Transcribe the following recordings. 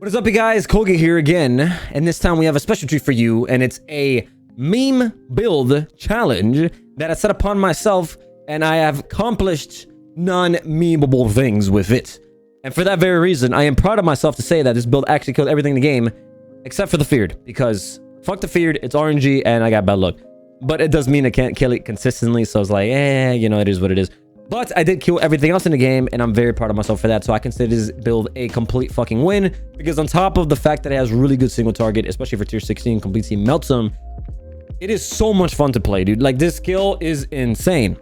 What is up, you guys? Kogi here again, and this time we have a special treat for you, and it's a meme build challenge that I set upon myself, and I have accomplished non-memeable things with it. And for that very reason, I am proud of myself to say that this build actually killed everything in the game, except for the feared, because fuck the feared, it's RNG, and I got bad luck. But it does mean I can't kill it consistently, so I was like, you know, it is what it is. But I did kill everything else in the game, and I'm very proud of myself for that. So I consider this build a complete fucking win, because on top of the fact that it has really good single target, especially for tier 16, complete team melts them, it is so much fun to play, dude. Like, this skill is insane.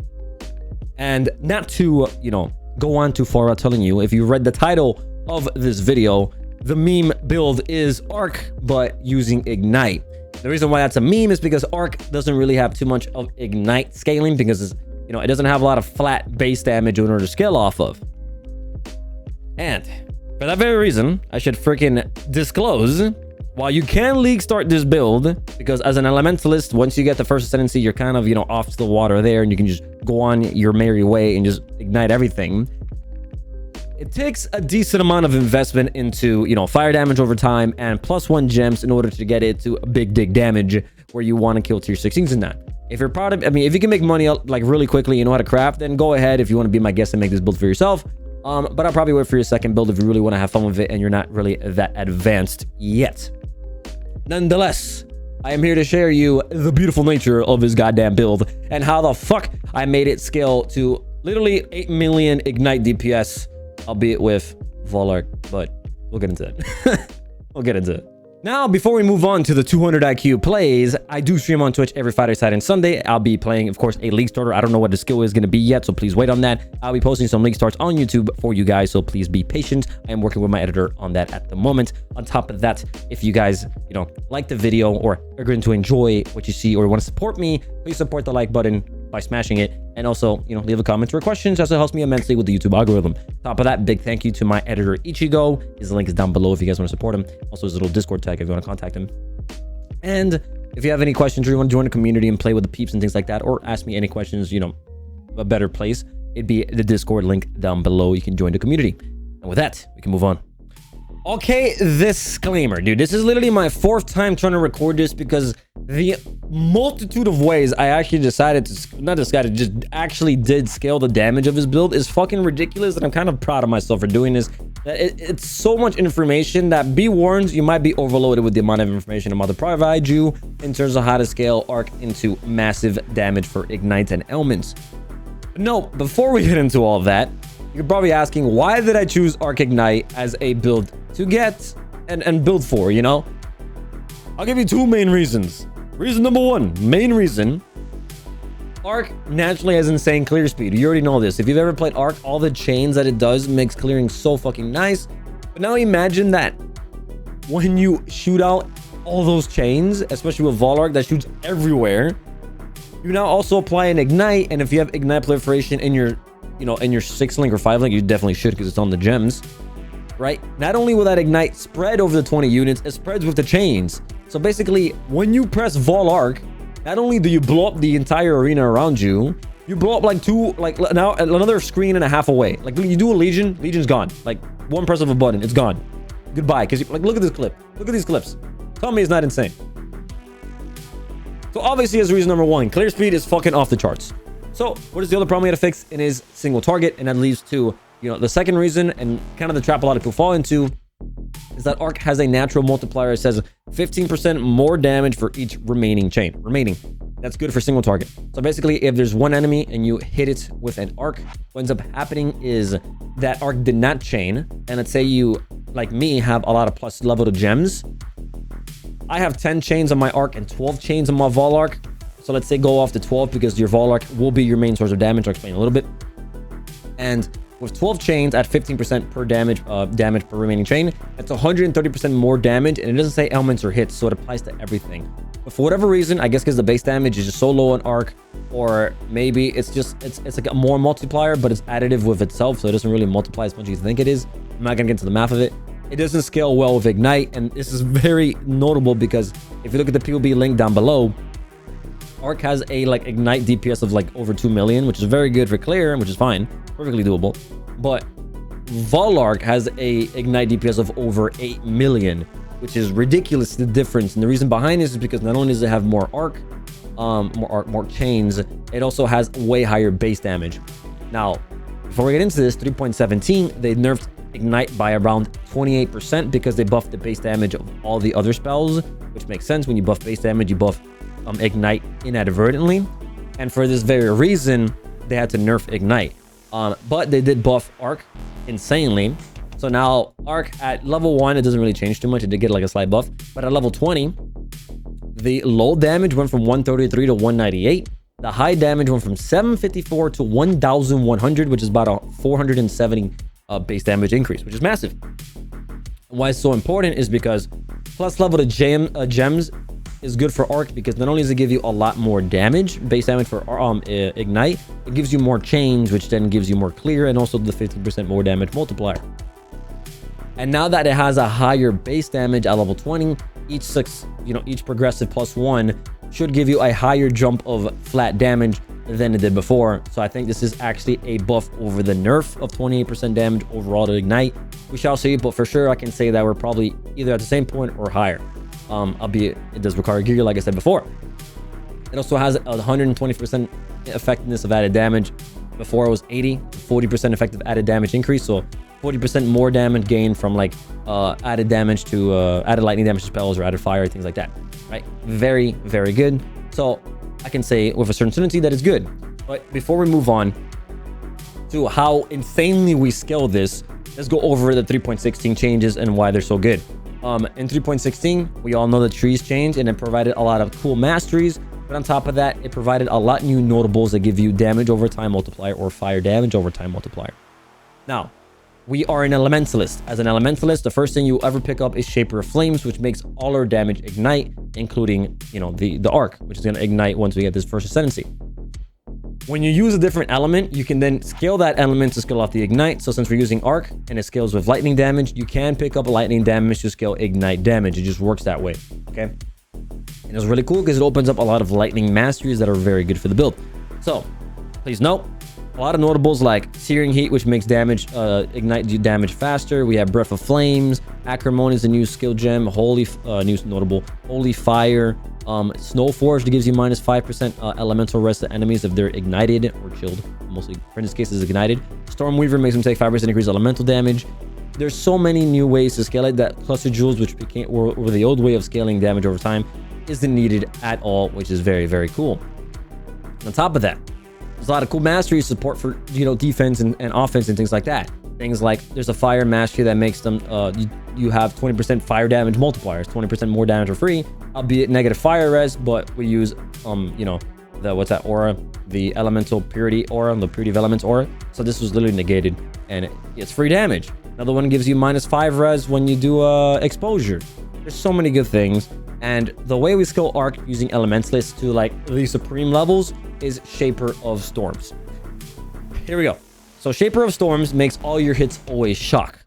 And not to, you know, go on too far without telling you, if you read the title of this video, the meme build is Arc, but using Ignite. The reason why that's a meme is because Arc doesn't really have too much of Ignite scaling, because it's, you know, it doesn't have a lot of flat base damage in order to scale off of. And for that very reason, I should freaking disclose, while you can league start this build, because as an Elementalist, once you get the first ascendancy, you're kind of, you know, off to the water there, and you can just go on your merry way and just ignite everything. It takes a decent amount of investment into, you know, fire damage over time and +1 gems in order to get it to a big dig damage where you want to kill tier 16s in that. If you're proud of, I mean, if you can make money like really quickly, you know how to craft, then go ahead if you want to be my guest and make this build for yourself. But I'll probably wait for your second build if you really want to have fun with it and you're not really that advanced yet. Nonetheless, I am here to share you the beautiful nature of this goddamn build and how the fuck I made it scale to literally 8 million Ignite DPS, albeit with Volark, but we'll get into it. We'll get into it. Now, before we move on to the 200 IQ plays, I do stream on Twitch every Friday, Saturday, and Sunday. I'll be playing, of course, a league starter. I don't know what the skill is going to be yet, so please wait on that. I'll be posting some league starts on YouTube for you guys, so please be patient. I am working with my editor on that at the moment. On top of that, if you guys, you know, like the video or are going to enjoy what you see or want to support me, please support the like button by smashing it, and also, you know, leave a comment or questions, as it helps me immensely with the YouTube algorithm. Top of that, big thank you to my editor Ichigo. His link is down below if you guys want to support him. Also, his little Discord tag if you want to contact him. And if you have any questions or you want to join the community and play with the peeps and things like that, or ask me any questions, you know, a better place, it'd be the Discord link down below. You can join the community. And with that, we can move on. Okay, disclaimer, dude. This is literally my 4th time trying to record this because the multitude of ways I actually decided to, just actually did scale the damage of his build is fucking ridiculous, and I'm kind of proud of myself for doing this. It's so much information that, be warned, you might be overloaded with the amount of information I'm about to provide you in terms of how to scale Arc into massive damage for Ignite and Elements. No, before we get into all of that, you're probably asking, why did I choose Arc Ignite as a build to get and build for, you know? I'll give you 2 main reasons. Reason number 1, main reason, Arc naturally has insane clear speed. You already know this. If you've ever played Arc, all the chains that it does makes clearing so fucking nice. But now imagine that when you shoot out all those chains, especially with Volark that shoots everywhere, you now also apply an Ignite, and if you have Ignite proliferation in your, you know, in your 6-link or 5-link, you definitely should, because it's on the gems, right? Not only will that Ignite spread over the 20 units, it spreads with the chains. So basically, when you press Volark, not only do you blow up the entire arena around you, you blow up like now another screen and a half away. Like, you do a Legion, Legion's gone. Like, one press of a button, it's gone. Goodbye. Because, like, look at this clip. Look at these clips. Tell me it's not insane. So obviously, as reason number 1, clear speed is fucking off the charts. So what is the other problem we had to fix? It is single target, and that leads to, you know, the second reason, and kind of the trap a lot of people fall into, is that Arc has a natural multiplier. It says 15% more damage for each remaining chain. That's good for single target. So basically, if there's one enemy and you hit it with an Arc, what ends up happening is that Arc did not chain. And let's say you, like me, have a lot of plus level to gems. I have 10 chains on my Arc and 12 chains on my Volark. So let's say go off to 12 because your Volark will be your main source of damage. I'll explain a little bit. And with 12 chains at 15% per damage per remaining chain, that's 130% more damage, and it doesn't say elements or hits, so it applies to everything. But for whatever reason, I guess because the base damage is just so low on Arc, or maybe it's like a more multiplier, but it's additive with itself, so it doesn't really multiply as much as you think it is. I'm not gonna get into the math of it. It doesn't scale well with Ignite, and this is very notable because if you look at the POB link down below, Arc has a like Ignite DPS of like over 2 million, which is very good for clear, which is fine, perfectly doable. But Volark has a ignite DPS of over 8 million, which is ridiculous, the difference. And the reason behind this is because not only does it have more arc, more chains, it also has way higher base damage. Now, before we get into this, 3.17, they nerfed ignite by around 28% because they buffed the base damage of all the other spells, which makes sense. When you buff base damage, you buff ignite inadvertently. And for this very reason, they had to nerf ignite. But they did buff arc insanely. So now arc at level 1, it doesn't really change too much. It did get like a slight buff. But at level 20, the low damage went from 133 to 198. The high damage went from 754 to 1100, which is about a 470 base damage increase, which is massive. Why it's so important is because plus level to gems is good for arc, because not only does it give you a lot more damage, base damage for ignite, it gives you more chains, which then gives you more clear, and also the 50% more damage multiplier. And now that it has a higher base damage at level 20, each progressive +1 should give you a higher jump of flat damage than it did before. So I think this is actually a buff over the nerf of 28% damage overall to ignite. We shall see, but for sure I can say that we're probably either at the same point or higher. Albeit it does require gear, like I said before. It also has a 120% effectiveness of added damage. Before it was 80 to 40% effective added damage increase, so 40% more damage gained from like added damage to added lightning damage to spells or added fire, things like that, right? Very, very good. So I can say with a certain certainty that it's good. But before we move on to how insanely we scale this, let's go over the 3.16 changes and why they're so good. In 3.16, we all know the trees changed and it provided a lot of cool masteries. But on top of that, it provided a lot new notables that give you damage over time multiplier or fire damage over time multiplier. Now, we are an Elementalist. As an Elementalist, the first thing you ever pick up is Shaper of Flames, which makes all our damage ignite, including, the arc, which is going to ignite once we get this first ascendancy. When you use a different element, you can then scale that element to scale off the ignite. So since we're using arc and it scales with lightning damage, you can pick up lightning damage to scale ignite damage. It just works that way, okay? And it's really cool because it opens up a lot of lightning masteries that are very good for the build. So please note, a lot of notables like Searing Heat, which makes damage ignite damage faster. We have Breath of Flames. Acrimony is a new skill gem. Holy new notable. Holy Fire. Snowforge that gives you minus 5% elemental rest to enemies if they're ignited or chilled. Mostly, in this case, is ignited. Stormweaver makes them take 5% increase elemental damage. There's so many new ways to scale it that Cluster Jewels, which became or the old way of scaling damage over time, isn't needed at all, which is very, very cool. On top of that, there's a lot of cool mastery support for defense and offense and things like that. Things like there's a fire mastery that makes them you have 20% fire damage multipliers, 20% more damage for free, albeit negative fire res, but we use what's that aura, the elemental purity aura, the purity of elements aura. So this was literally negated and it's free damage. Another one gives you minus 5 res when you do exposure. There's so many good things. And the way we scale arc using Elementalist to like the supreme levels is Shaper of Storms. Here we go. So Shaper of Storms makes all your hits always shock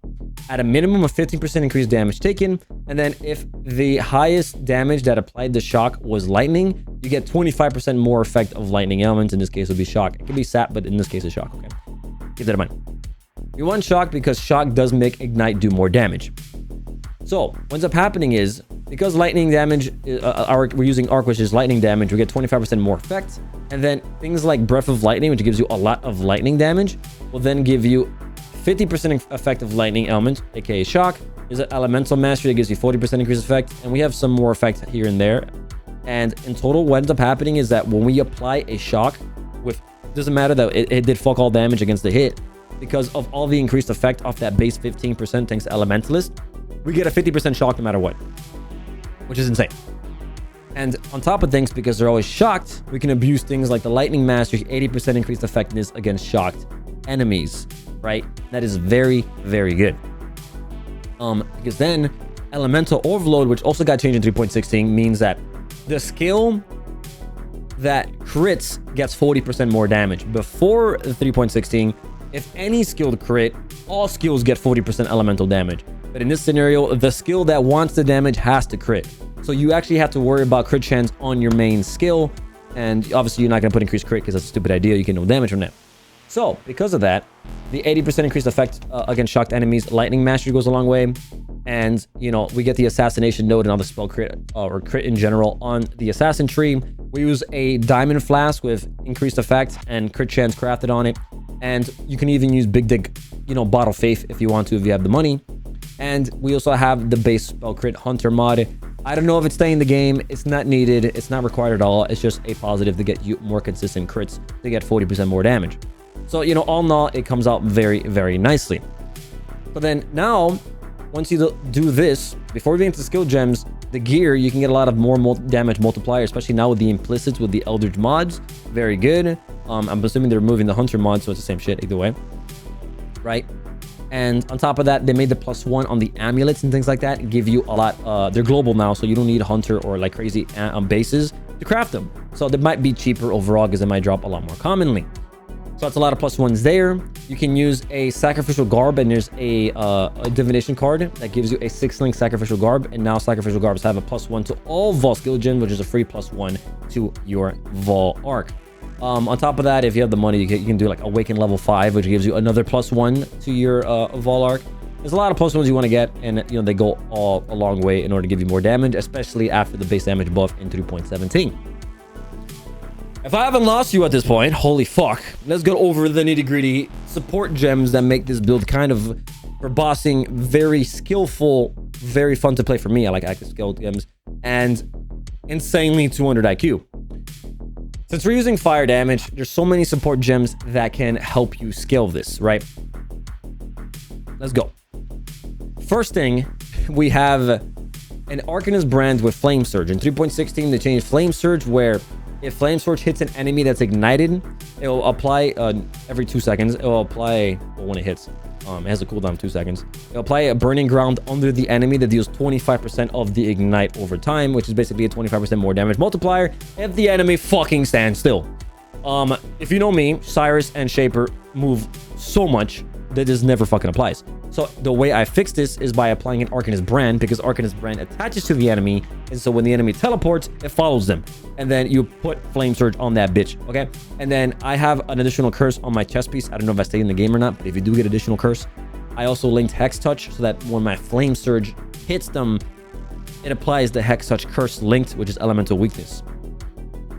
at a minimum of 15% increased damage taken. And then if the highest damage that applied the shock was lightning, you get 25% more effect of lightning elements. In this case, it would be shock. It could be sap, but in this case, it's shock. Okay, keep that in mind. You want shock because shock does make ignite do more damage. So what ends up happening is, because lightning damage, we're using arc, which is lightning damage, we get 25% more effect. And then things like Breath of Lightning, which gives you a lot of lightning damage, will then give you 50% effect of lightning element, aka shock. There's an elemental mastery that gives you 40% increased effect, and we have some more effect here and there. And in total, what ends up happening is that when we apply a shock, doesn't matter that it did fuck all damage against the hit, because of all the increased effect off that base 15% thanks to Elementalist, we get a 50% shock no matter what, which is insane. And on top of things, because they're always shocked, we can abuse things like the lightning mastery, 80% increased effectiveness against shocked enemies, right? That is very, very good. Because then elemental overload, which also got changed in 3.16, means that the skill that crits gets 40% more damage. Before 3.16, if any skilled crit, all skills get 40% elemental damage. But in this scenario, the skill that wants the damage has to crit. So you actually have to worry about crit chance on your main skill. And obviously, you're not going to put increased crit because that's a stupid idea. You get no damage from that. So because of that, the 80% increased effect against shocked enemies, lightning mastery goes a long way. And, you know, we get the assassination node and other spell crit or crit in general on the assassin tree. We use a diamond flask with increased effect and crit chance crafted on it. And you can even use big dick, you know, bottle faith if you want to, if you have the money. And we also have the base spell crit hunter mod. I don't know if it's staying in the game. It's not needed. It's not required at all. It's just a positive to get you more consistent crits to get 40% more damage. So, you know, all in all, it comes out very, very nicely. But then now, once you do this, before we get into skill gems, the gear, you can get a lot of more damage multiplier, especially now with the implicits, with the Eldritch mods. Very good. I'm assuming they're removing the Hunter mod, so it's the same shit either way. Right? And on top of that, they made the +1 on the amulets and things like that, give you a lot. They're global now, so you don't need Hunter or like crazy bases to craft them. So they might be cheaper overall because they might drop a lot more commonly. So that's a lot of +1s there. You can use a sacrificial garb, and there's a divination card that gives you a 6-link sacrificial garb. And now sacrificial garbs have a +1 to all Vol skill gems, which is a free +1 to your Vol arc. On top of that, if you have the money, you can do like Awaken level 5, which gives you another +1 to your Vol arc. There's a lot of +1s you want to get, and you know they go all a long way in order to give you more damage, especially after the base damage buff in 3.17. If I haven't lost you at this point, holy fuck, let's go over the nitty-gritty support gems that make this build kind of, for bossing, very skillful, very fun to play for me. I like active skill gems, and insanely 200 IQ. Since we're using fire damage, there's so many support gems that can help you scale this, right? Let's go. First thing, we have an Arcanist brand with Flame Surge. In 3.16, they changed Flame Surge, where if Flame Surge hits an enemy that's ignited, it will apply every 2 seconds. It will apply, well, when it hits, it has a cooldown of 2 seconds. It'll apply a burning ground under the enemy that deals 25% of the ignite over time, which is basically a 25% more damage multiplier if the enemy fucking stands still. If you know me, Cyrus and Shaper move so much that this never fucking applies. So the way I fix this is by applying an Arcanist brand, because Arcanist brand attaches to the enemy, and so when the enemy teleports, it follows them. And then you put Flame Surge on that bitch, okay? And then I have an additional curse on my chest piece. I don't know if I stay in the game or not, but if you do get additional curse, I also linked Hex Touch so that when my Flame Surge hits them, it applies the Hex Touch curse linked, which is elemental weakness.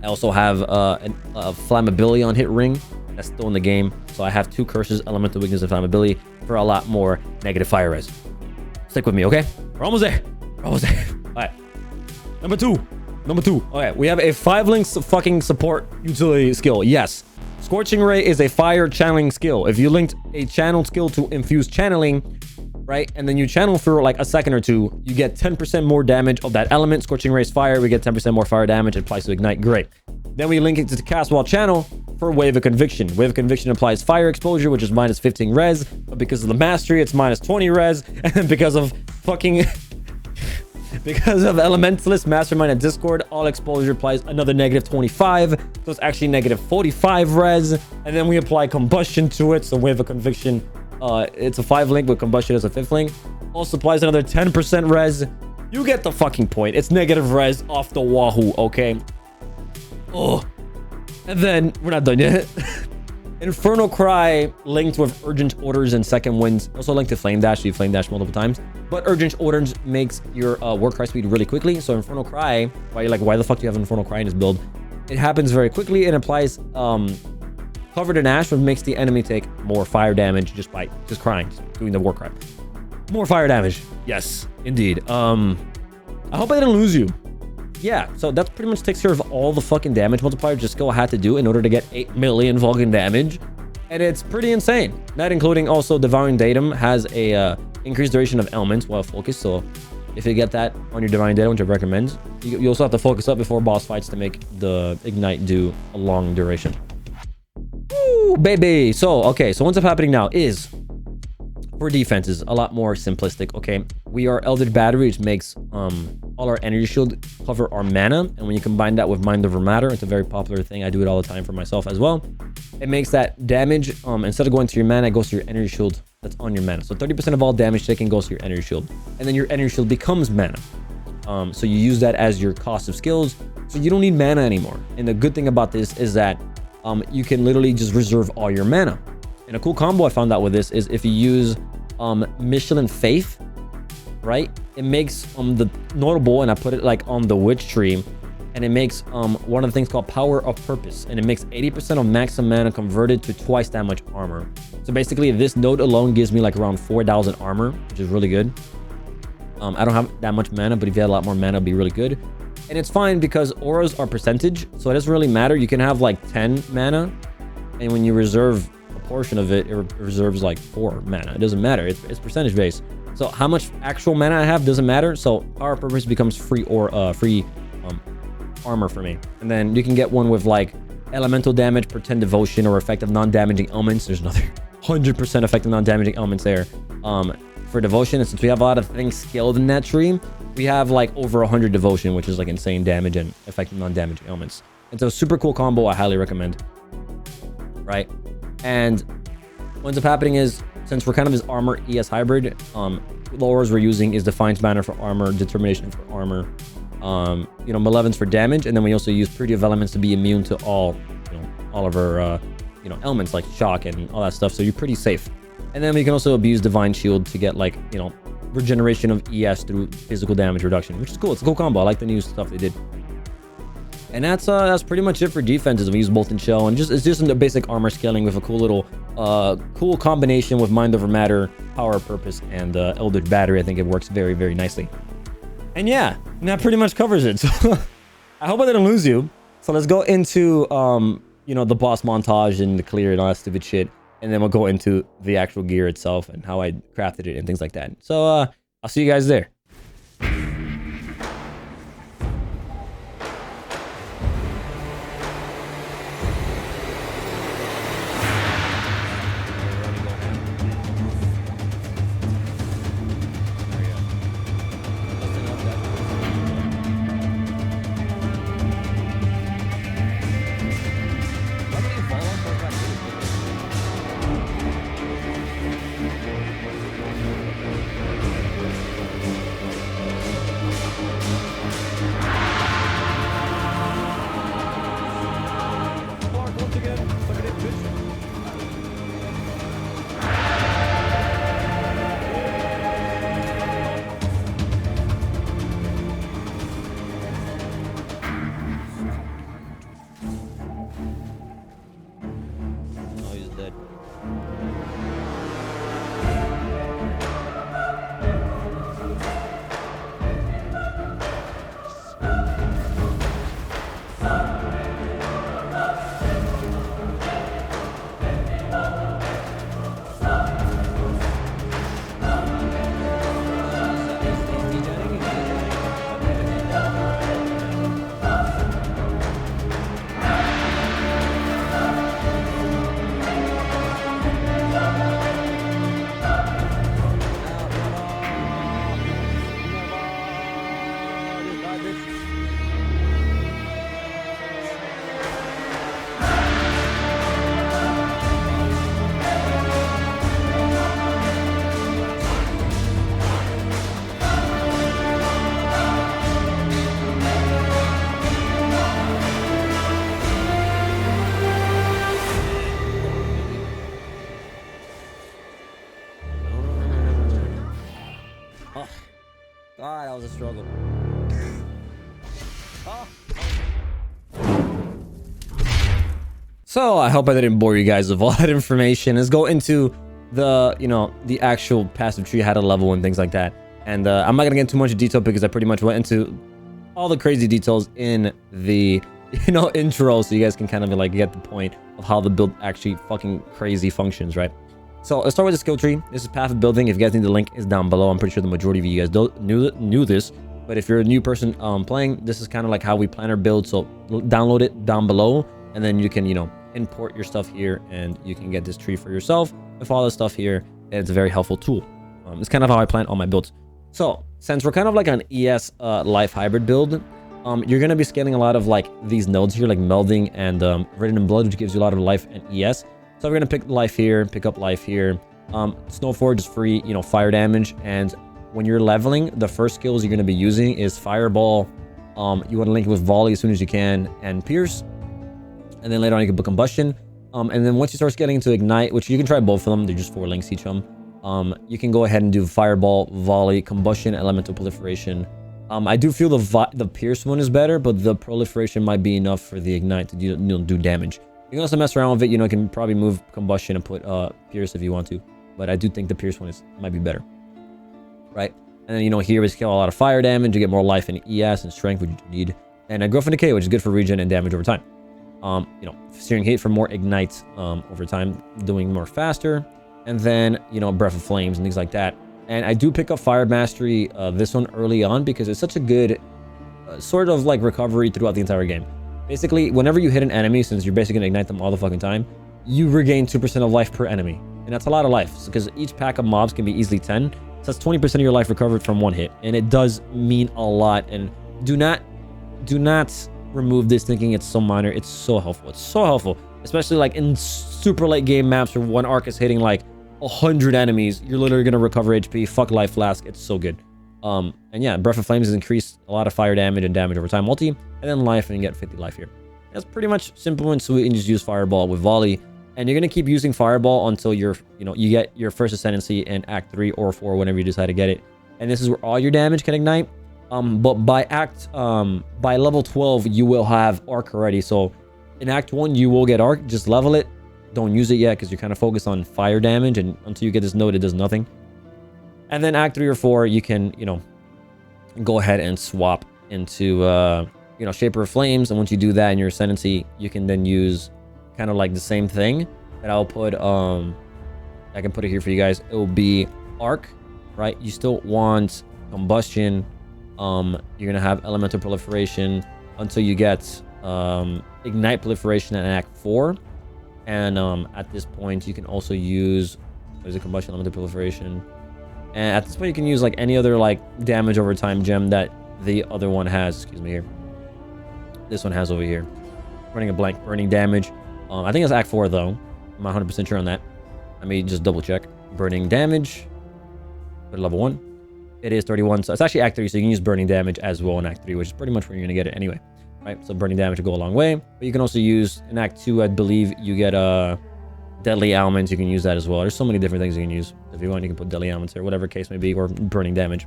I also have a flammability on hit ring. That's still in the game. So I have 2 curses, elemental weakness and flammability, for a lot more negative fire res. Stick with me, okay? We're almost there. We're almost there. All right. Number two. Okay, we have a 5-link fucking support utility skill. Yes. Scorching Ray is a fire channeling skill. If you linked a channel skill to infuse channeling, right, and then you channel for like a second or two, you get 10% more damage of that element. Scorching Ray's fire, we get 10% more fire damage. It applies to ignite. Great. Then we link it to the cast while channel for Wave of Conviction. Wave of Conviction applies fire exposure, which is minus 15 res, but because of the mastery, it's minus 20 res, and then because of fucking because of Elementalist Mastermind and Discord, all exposure applies another negative 25, so it's actually negative 45 res, and then we apply combustion to it. So Wave of Conviction, it's a 5-link with combustion as a 5th link, also applies another 10% res. You get the fucking point. It's negative res off the wahoo, okay? Oh, and then we're not done yet. Infernal Cry linked with Urgent Orders and Second Winds. Also linked to Flame Dash, so you Flame Dash multiple times. But Urgent Orders makes your Warcry speed really quickly. So Infernal Cry, why you're like, why the fuck do you have Infernal Cry in this build? It happens very quickly and applies Covered in Ash, which makes the enemy take more fire damage just by crying, just doing the Warcry. More fire damage. Yes, indeed. I hope I didn't lose you. Yeah, so that pretty much takes care of all the fucking damage multiplier just skill had to do in order to get 8 million Vulcan damage. And it's pretty insane. Not including also Divine Datum has a increased duration of elements while focused. So if you get that on your Divine Datum, which I recommend, you also have to focus up before boss fights to make the Ignite do a long duration. Woo, baby. So, okay, so what's up happening now is, for defenses, a lot more simplistic, okay? We are Eldritch Battery, which makes all our energy shield cover our mana, and when you combine that with Mind Over Matter, it's a very popular thing. I do it all the time for myself as well. It makes that damage, instead of going to your mana, it goes to your energy shield that's on your mana. So 30% of all damage taken goes to your energy shield, and then your energy shield becomes mana. So you use that as your cost of skills, so you don't need mana anymore. And the good thing about this is that you can literally just reserve all your mana. And a cool combo I found out with this is if you use Michelin Faith, right? It makes the notable, and I put it like on the witch tree, and it makes one of the things called Power of Purpose, and it makes 80% of maximum mana converted to twice that much armor. So basically, this node alone gives me like around 4,000 armor, which is really good. I don't have that much mana, but if you had a lot more mana, it'd be really good. And it's fine because auras are percentage, so it doesn't really matter. You can have like 10 mana, and when you reserve a portion of it, it reserves like 4 mana. It doesn't matter. It's percentage based. So how much actual mana I have doesn't matter. So Power of Purpose becomes free armor for me. And then you can get one with like elemental damage, pretend devotion, or effective non-damaging elements. There's another 100% effective non-damaging elements there. For devotion, and since we have a lot of things skilled in that tree, we have like over 100 devotion, which is like insane damage and effective non-damaging elements. And so super cool combo, I highly recommend. Right? And what ends up happening is, since we're kind of this armor ES hybrid, the auras we're using is Defiance Banner for armor, Determination for armor, Malevolence for damage, and then we also use Purity of Elements to be immune to all of our elements like shock and all that stuff. So you're pretty safe. And then we can also abuse Divine Shield to get like regeneration of ES through physical damage reduction, which is cool. It's a cool combo. I like the new stuff they did. And that's pretty much it for defenses. We use Molten Shell, and it's just the basic armor scaling with a cool little cool combination with Mind Over Matter, Power of Purpose, and Eldritch Battery. I think it works very, very nicely. And yeah, that pretty much covers it. So I hope I didn't lose you. So let's go into the boss montage and the clear and all that stupid shit, and then we'll go into the actual gear itself and how I crafted it and things like that. So I'll see you guys there. God, that was a struggle. So I hope I didn't bore you guys with all that information. Let's go into the, the actual passive tree, how to level and things like that. And I'm not gonna get into too much detail because I pretty much went into all the crazy details in the, intro, so you guys can kind of like get the point of how the build actually fucking crazy functions, right? So let's start with the skill tree. This is path of building. If you guys need the link, it's down below. I'm pretty sure the majority of you guys knew this, but if you're a new person playing, this is kind of like how we plan our build. So download it down below, and then you can import your stuff here, and you can get this tree for yourself with all the stuff here. And it's a very helpful tool. It's kind of how I plan all my builds. So since we're kind of like an ES life hybrid build, you're going to be scaling a lot of like these nodes here, like melding and written in blood, which gives you a lot of life and ES. So we're going to pick life here, pick up life here. Snowforge is free, fire damage. And when you're leveling, the first skills you're going to be using is Fireball. You want to link it with Volley as soon as you can, and Pierce. And then later on you can put Combustion. And then once you start getting into Ignite, which you can try both of them, they're just 4 links each of them. You can go ahead and do Fireball, Volley, Combustion, Elemental Proliferation. I do feel the Pierce one is better, but the Proliferation might be enough for the Ignite to do damage. You can also mess around with it, you know, you can probably move Combustion and put Pierce if you want to. But I do think the Pierce one might be better. Right? And then, you know, here we scale a lot of fire damage, you get more life and ES and strength, which you need. And Growth and Decay, which is good for regen and damage over time. You know, Searing Hate for more ignites over time, doing more faster. And then, you know, Breath of Flames and things like that. And I do pick up Fire Mastery, this one early on, because it's such a good sort of like recovery throughout the entire game. Basically, whenever you hit an enemy, since you're basically gonna ignite them all the fucking time, you regain 2% of life per enemy. And that's a lot of life, because each pack of mobs can be easily 10. So that's 20% of your life recovered from one hit. And it does mean a lot. And do not remove this thinking it's so minor. It's so helpful. It's so helpful. Especially like in super late game maps where one arc is hitting like 100 enemies. You're literally going to recover HP. Fuck Life Flask. It's so good. And yeah, Breath of Flames has increased a lot of fire damage and damage over time multi. And then life, and you get 50 life here. That's pretty much simple and sweet, and just use Fireball with Volley. And you're going to keep using Fireball until you get your first Ascendancy in Act 3 or 4, whenever you decide to get it. And this is where all your damage can ignite. But by level 12, you will have Arc already. So in Act 1, you will get Arc. Just level it. Don't use it yet, because you're kind of focused on fire damage. And until you get this node, it does nothing. And then Act 3 or 4, you can, you know, go ahead and swap into, you know, Shaper of Flames. And once you do that in your Ascendancy, you can then use kind of like the same thing that I'll put, I can put it here for you guys. It will be Arc, right? You still want Combustion. You're gonna have Elemental Proliferation until you get Ignite Proliferation in Act 4. And at this point, you can also use, what is it, Combustion, Elemental Proliferation. And at this point, you can use like any other like damage over time gem that the other one has. Excuse me here. This one has over here. Running a blank. Burning damage. I think it's Act 4 though. I'm not 100% sure on that. Let me just double check. Burning damage. Put level 1. It is 31. So it's actually Act 3. So you can use burning damage as well in Act 3, which is pretty much where you're going to get it anyway. Right? So burning damage will go a long way. But you can also use in Act 2, I believe you get deadly elements. You can use that as well. There's so many different things you can use. If you want, you can put deadly elements or whatever case may be, or burning damage.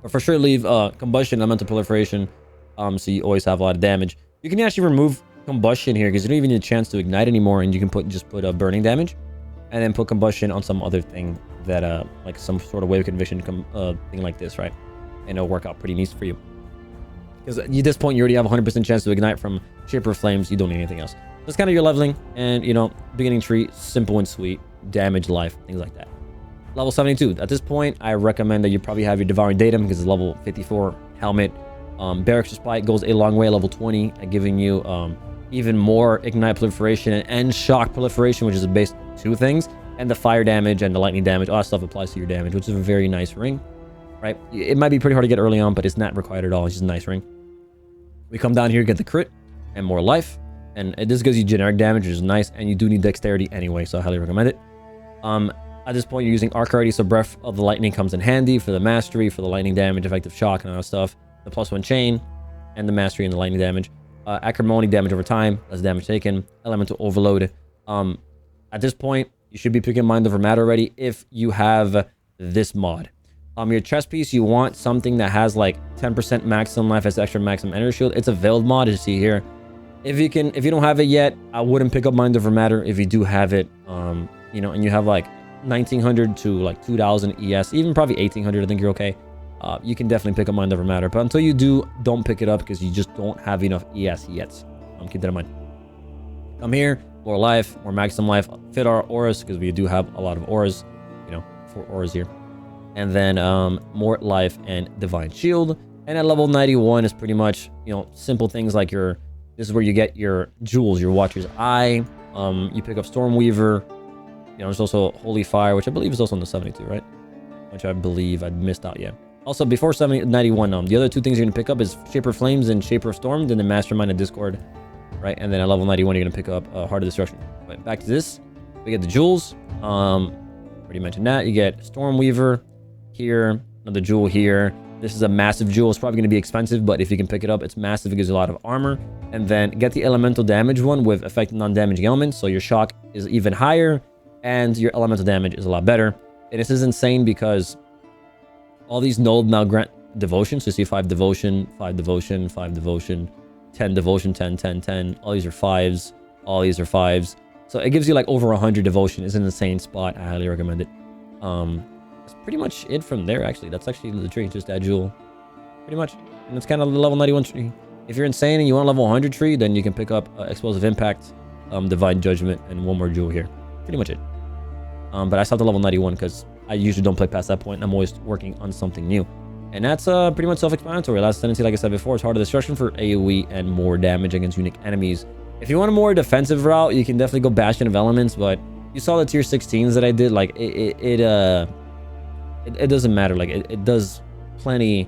But for sure, leave Combustion, Elemental Proliferation. So you always have a lot of damage. You can actually remove Combustion here, because you don't even need a chance to ignite anymore, and you can just put burning damage, and then put Combustion on some other thing that like some sort of wave conviction thing like this, right? And it'll work out pretty nice for you, because at this point you already have 100% chance to ignite from Shaper of Flames. You don't need anything else. That's kind of your leveling, and you know, beginning tree, simple and sweet, damage, life, things like that. Level 72. At this point, I recommend that you probably have your Devouring Datum, because it's level 54 helmet. Barracks Spike goes a long way, level 20, at giving you even more Ignite Proliferation and Shock Proliferation, which is based on 2 things. And the fire damage and the lightning damage, all that stuff applies to your damage, which is a very nice ring, right? It might be pretty hard to get early on, but it's not required at all. It's just a nice ring. We come down here, get the crit and more life. And this gives you generic damage, which is nice. And you do need dexterity anyway, so I highly recommend it. At this point, you're using Arc already, so Breath of the Lightning comes in handy for the mastery, for the lightning damage, effective shock, and all that stuff. The +1 chain, and the mastery and the lightning damage. Acrimony, damage over time, less damage taken. Elemental Overload. At this point, you should be picking Mind Over Matter already if you have this mod. Your chest piece, you want something that has like 10% maximum life as extra maximum energy shield. It's a veiled mod, as you see here. If you don't have it yet, I wouldn't pick up Mind Over Matter. If you do have it, you know, and you have like 1900 to like 2000 ES, even probably 1800, I think you're okay. You can definitely pick up Mind Over Matter, but until you do, don't pick it up, because you just don't have enough ES yet. Keep that in mind. Come here, more life, more maximum life, fit our auras, because we do have a lot of auras, you know, 4 auras here. And then more life and Divine Shield. And at level 91 is pretty much, you know, simple things like this is where you get your jewels, your Watcher's Eye. You pick up Stormweaver. You know, there's also Holy Fire, which I believe is also on the 72, right? Which I believe I missed out, yeah. Also, before 91, the other 2 things you're going to pick up is Shaper of Flames and Shaper of Storm, then the Mastermind and Discord, right? And then at level 91, you're going to pick up Heart of Destruction. But back to this, we get the jewels. Already mentioned that. You get Stormweaver here, another jewel here, This is a massive jewel. It's probably going to be expensive, but if you can pick it up, it's massive. It gives you a lot of armor. And then get the elemental damage one with affecting non-damaging elements. So your shock is even higher and your elemental damage is a lot better. And this is insane because all these node now grant devotion. So you see 5 devotion, 5 devotion, 5 devotion, 10 devotion, 10, 10, 10. All these are 5s. All these are 5s. So it gives you like over 100 devotion. It's an insane spot. I highly recommend it. That's pretty much it from there, actually. That's actually the tree, just that jewel. Pretty much. And it's kind of the level 91 tree. If you're insane and you want a level 100 tree, then you can pick up Explosive Impact, Divine Judgment, and one more jewel here. Pretty much it. But I stopped at level 91 because I usually don't play past that point. I'm always working on something new. And that's pretty much self-explanatory. Last tendency, like I said before, is Heart of Destruction for AoE and more damage against unique enemies. If you want a more defensive route, you can definitely go Bastion of Elements, but you saw the tier 16s that I did. Like, it doesn't matter. Like, it does plenty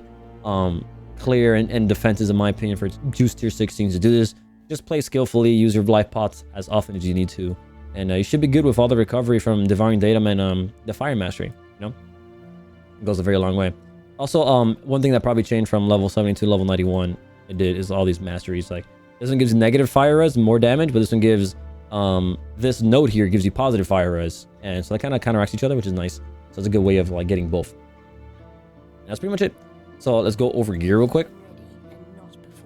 clear and defenses, in my opinion, for juice tier 16s to do this. Just play skillfully, use your life pots as often as you need to, and you should be good with all the recovery from Devouring Datum and the Fire Mastery. You know, it goes a very long way. Also, one thing that probably changed from level 70 to level 91 is all these masteries. Like, this one gives you negative fire res and more damage, but this one gives this node here gives you positive fire res, and so they kind of counteracts each other, which is nice. So it's a good way of like getting both. And that's pretty much it. So let's go over gear real quick.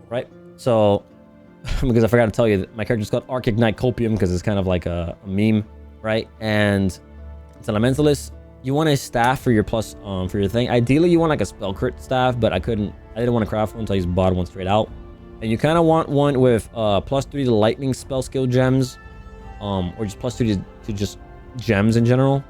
Right. So because I forgot to tell you that my character's called Arc Ignite Copium because it's kind of like a meme, right? And it's Elementalist. You want a staff for your plus for your thing. Ideally, you want like a spell crit staff, but I didn't want to craft one, so I just bought one straight out. And you kind of want one with +3 to lightning spell skill gems, or just +2 to just gems in general.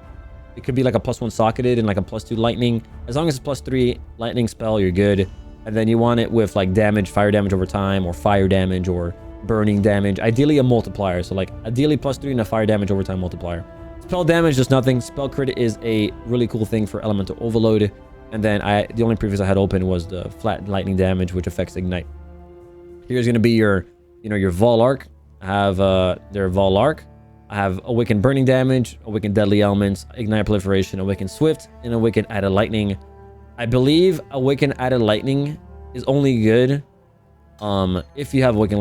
It could be like a +1 socketed and like a +2 lightning. As long as it's +3 lightning spell, you're good. And then you want it with like damage, fire damage over time, or fire damage, or burning damage. Ideally a multiplier. So like ideally +3 and a fire damage over time multiplier. Spell damage, just nothing. Spell crit is a really cool thing for elemental overload. And then the only previous I had open was the flat lightning damage, which affects ignite. Here's gonna be your, your Vol Arc. I have their Vol Arc. I have Awakened Burning Damage, Awakened Deadly Elements, Ignite Proliferation, Awakened Swift, and Awakened Added Lightning. I believe Awakened Added Lightning is only good if you have Awakened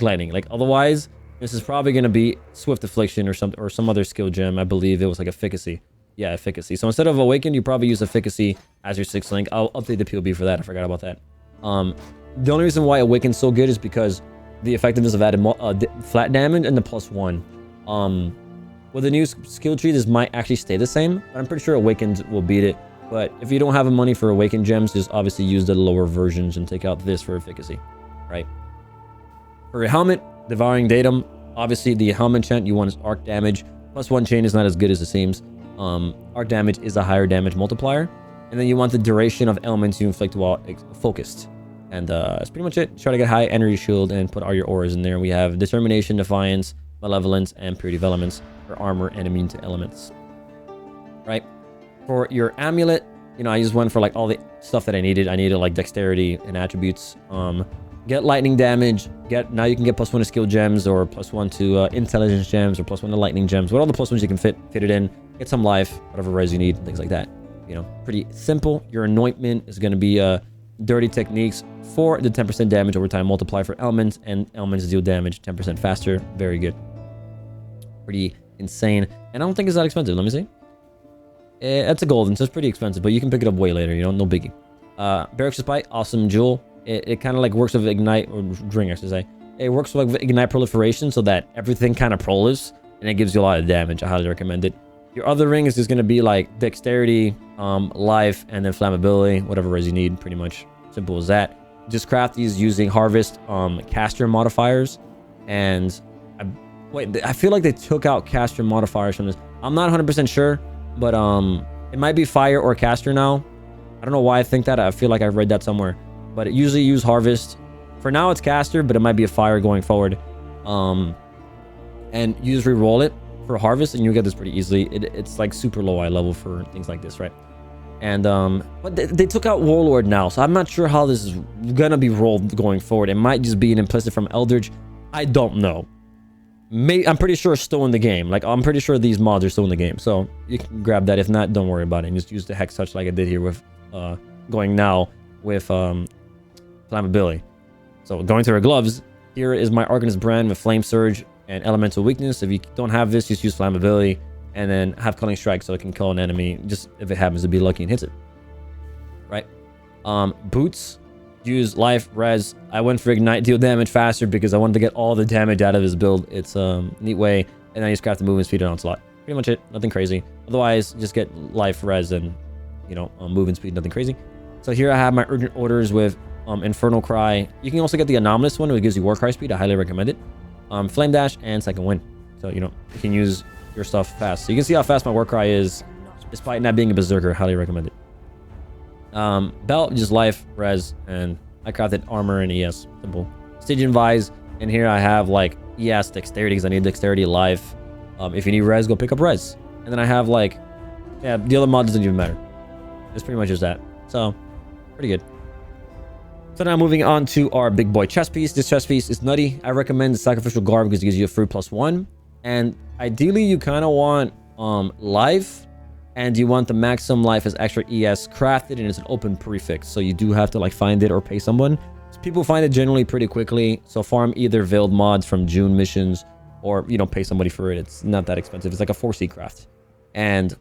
Lightning. Like otherwise, this is probably gonna be Swift Affliction or some other skill gem. I believe it was like Efficacy. Yeah, Efficacy. So instead of Awakened, you probably use Efficacy as your 6th link. I'll update the POB for that. I forgot about that. The only reason why Awakened's so good is because the effectiveness of added flat damage and the +1. With the new skill tree, this might actually stay the same, but I'm pretty sure Awakened will beat it. But if you don't have the money for Awakened gems, just obviously use the lower versions and take out this for Efficacy, right? For your helmet, Devouring Datum, obviously the helmet enchant you want is arc damage. +1 chain is not as good as it seems. Arc damage is a higher damage multiplier. And then you want the duration of elements you inflict while focused. And that's pretty much it. Try to get high energy shield and put all your auras in there. We have Determination, Defiance, Malevolence, and Purity of Elements for armor and immune to elements. Right? For your amulet, I just went for like all the stuff that I needed. I needed like dexterity and attributes. Get lightning damage. Now you can get +1 to skill gems, or +1 to intelligence gems, or +1 to lightning gems. What all the +1s you can fit it in. Get some life, whatever res you need, things like that. Pretty simple. Your anointment is going to be dirty techniques for the 10% damage over time multiply for elements, and elements deal damage 10% faster. Very good. Pretty insane. And I don't think it's that expensive. Let me see. It's a golden, so it's pretty expensive, but you can pick it up way later, no biggie. Barracks Spite, awesome jewel. It kind of like works with ignite, or ring I should say. It works with like ignite proliferation so that everything kind of prolis, and it gives you a lot of damage. I highly recommend it. Your other ring is just going to be like dexterity, life, and then flammability, whatever res you need, pretty much. Simple as that. Just craft these using harvest caster modifiers. And I feel like they took out caster modifiers from this. I'm not 100% sure, but it might be fire or caster now. I don't know why I think that. I feel like I've read that somewhere. But it usually use harvest. For now it's caster, but it might be a fire going forward. And you just re-roll it for harvest, and you get this pretty easily. It's like super low eye level for things like this, right? And but they took out Warlord now, so I'm not sure how this is gonna be rolled going forward. It might just be an implicit from Eldritch. I don't know. I'm pretty sure it's still in the game. Like, I'm pretty sure these mods are still in the game, so you can grab that. If not, don't worry about it, and just use the Hex Touch like I did here with going now. with flammability. So going to our gloves, here is my Arcanist brand with Flame Surge and Elemental Weakness. If you don't have this, just use flammability and then have Cutting Strike so it can kill an enemy just if it happens to be lucky and hits it. Right? Boots, use life, res. I went for Ignite, deal damage faster because I wanted to get all the damage out of his build. It's a neat way. And then I just craft the movement speed and onslaught. Pretty much it. Nothing crazy. Otherwise, just get life, res, and movement speed. Nothing crazy. So here I have my Urgent Orders with Infernal Cry. You can also get the Anomalous one, which gives you Warcry speed. I highly recommend it. Flame Dash and Second Wind. So you can use your stuff fast. So you can see how fast my Warcry is, despite not being a Berserker. Highly recommend it. Belt, just life, res, and I crafted armor and ES. Simple. Stygian Vise. And here I have like ES dexterity because I need dexterity, life. If you need res, go pick up res. And then I have like, yeah, the other mod doesn't even matter. It's pretty much just that. So, pretty good. So now moving on to our big boy chest piece. This chest piece is nutty. I recommend the Sacrificial Garb because it gives you a free +1. And ideally, you kind of want life. And you want the maximum life as extra ES crafted. And it's an open prefix. So you do have to like find it or pay someone. So people find it generally pretty quickly. So farm either Veiled mods from June missions. Or, pay somebody for it. It's not that expensive. It's like a 4C craft. And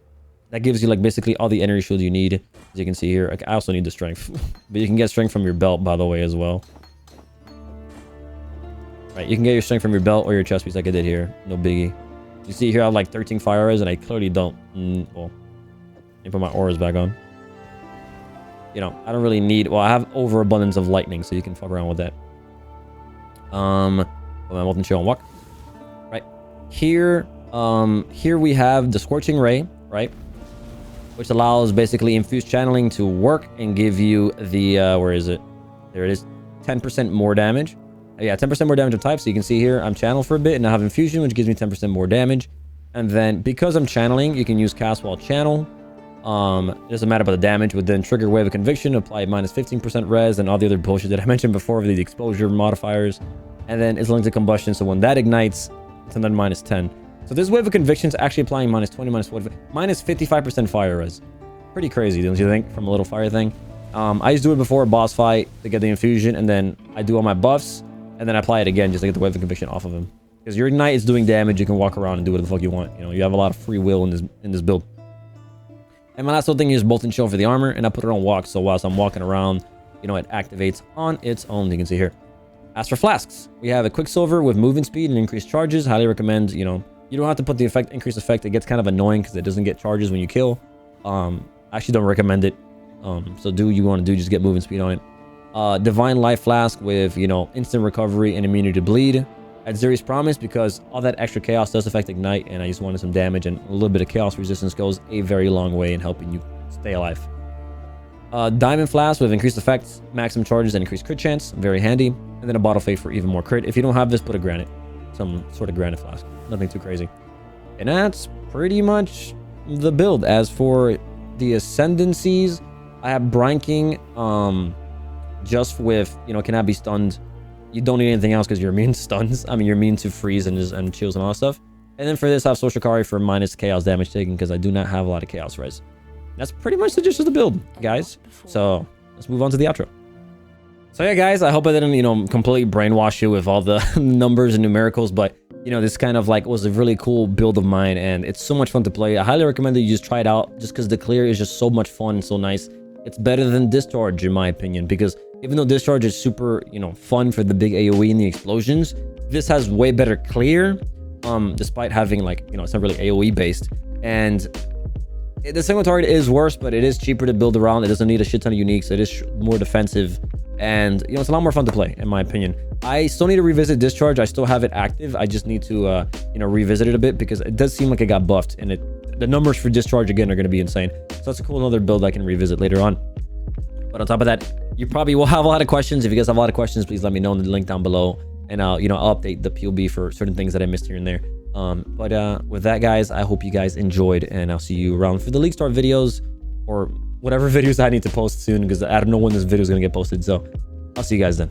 that gives you like basically all the energy shield you need. As you can see here. I also need the strength. But you can get strength from your belt, by the way, as well. Right, you can get your strength from your belt or your chest piece like I did here. No biggie. You see here I have like 13 fire arrows and I clearly don't. Well, let me put my auras back on. I don't really need... Well, I have overabundance of lightning, so you can fuck around with that. Put my Molten Chill on walk. Right. Here we have the Scorching Ray, right? Which allows basically infused channeling to work and give you the where is it? There it is. 10% more damage. Yeah, 10% more damage of type. So you can see here I'm channeled for a bit and I have infusion, which gives me 10% more damage. And then because I'm channeling, you can use cast while channel. It doesn't matter about the damage, but then trigger Wave of Conviction, apply minus 15% res and all the other bullshit that I mentioned before with the exposure modifiers. And then it's linked to combustion, so when that ignites, it's another minus 10. So this Wave of Conviction is actually applying minus 20, minus 40, minus 55% fire res. Pretty crazy, don't you think, from a little fire thing? I used to do it before a boss fight to get the infusion, and then I do all my buffs, and then I apply it again just to get the Wave of Conviction off of him. Because your ignite is doing damage, you can walk around and do whatever the fuck you want. You have a lot of free will in this build. And my last little thing is Bolt and Chill for the armor, and I put it on walk, so whilst I'm walking around, it activates on its own. You can see here. As for flasks, we have a Quicksilver with movement speed and increased charges. Highly recommend, you don't have to put the increased effect. It gets kind of annoying because it doesn't get charges when you kill. I actually don't recommend it. So do what you want to do, just get movement speed on it. Divine Life Flask with, instant recovery and immunity to bleed. At Zeri's Promise, because all that extra chaos does affect ignite, and I just wanted some damage, and a little bit of chaos resistance goes a very long way in helping you stay alive. Diamond Flask with increased effects, maximum charges, and increased crit chance. Very handy. And then a Bottle Fate for even more crit. If you don't have this, put a Granite. Some sort of Granite Flask. Nothing too crazy. And that's pretty much the build. As for the Ascendancies, I have Brine King just with, cannot be stunned. You don't need anything else because you're immune to stuns. I mean, you're immune to freeze and chills and all that stuff. And then for this, I have Social Shakari for minus chaos damage taken because I do not have a lot of chaos res. That's pretty much the gist of the build, guys. So let's move on to the outro. So yeah, guys, I hope I didn't, completely brainwash you with all the numbers and numericals, but this kind of like was a really cool build of mine, and it's so much fun to play. I highly recommend that you just try it out, just because the clear is just so much fun and so nice. It's better than Discharge, in my opinion, because even though Discharge is super, fun for the big AoE and the explosions, this has way better clear, despite having like, it's not really AoE based. And the single target is worse, but it is cheaper to build around. It doesn't need a shit ton of uniques. It is more defensive, and it's a lot more fun to play, in my opinion. I still need to revisit Discharge. I still have it active. I just need to, revisit it a bit because it does seem like it got buffed, and the numbers for Discharge again are going to be insane. So that's a cool another build I can revisit later on. But on top of that, you probably will have a lot of questions. If you guys have a lot of questions, please let me know in the link down below, and I'll update the POB for certain things that I missed here and there. But with that, guys, I hope you guys enjoyed, and I'll see you around for the League Start videos or whatever videos I need to post soon, because I don't know when this video is going to get posted. So I'll see you guys then.